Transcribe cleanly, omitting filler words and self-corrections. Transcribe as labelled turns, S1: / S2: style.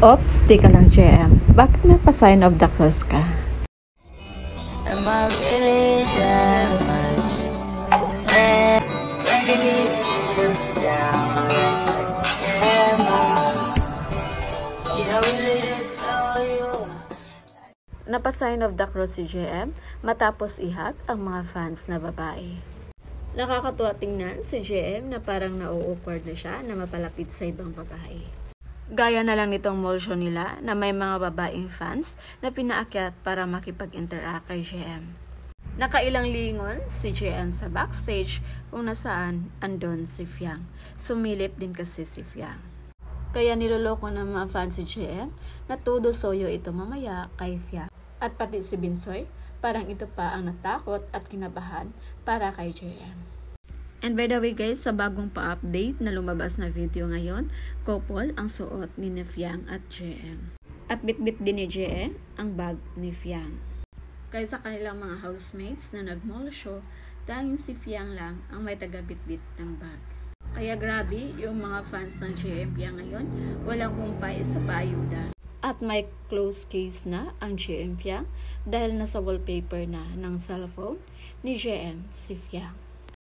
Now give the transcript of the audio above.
S1: Ops, di ka lang JM. Bakit napa-sign of the cross ka?
S2: Am I really that much? Breaking these fears down. Am I? You don't really know you.
S1: Napa-sign of the cross si JM matapos ihag ang mga fans na babae. Nakakatuwa tingnan si JM na parang na-awkward na siya na mapalapit sa ibang babae. Gaya na lang nitong mall show nila na may mga babaeng fans na pinaakyat para makipag-interact kay JM. Nakailang lingon si JM sa backstage kung nasaan andon si Fiang. Sumilip din kasi si Fiang. Kaya niloloko ng mga fans si JM na todo soyo ito mamaya kay Fiang. At pati si Binsoy, parang ito pa ang natakot at kinabahan para kay JM. And by the way guys, sa bagong pa-update na lumabas na video ngayon, couple ang suot ni Fiang at JM. At bit-bit din ni JM ang bag ni Fiang. Kaya sa kanilang mga housemates na nag-mall show, dahil si Fiang lang ang may taga-bit-bit ng bag. Kaya grabe, yung mga fans ng JM Fiang ngayon, walang humpay sa paayuda. At may close case na ang JM Fiang dahil nasa wallpaper na ng cellphone ni JM si Fiang.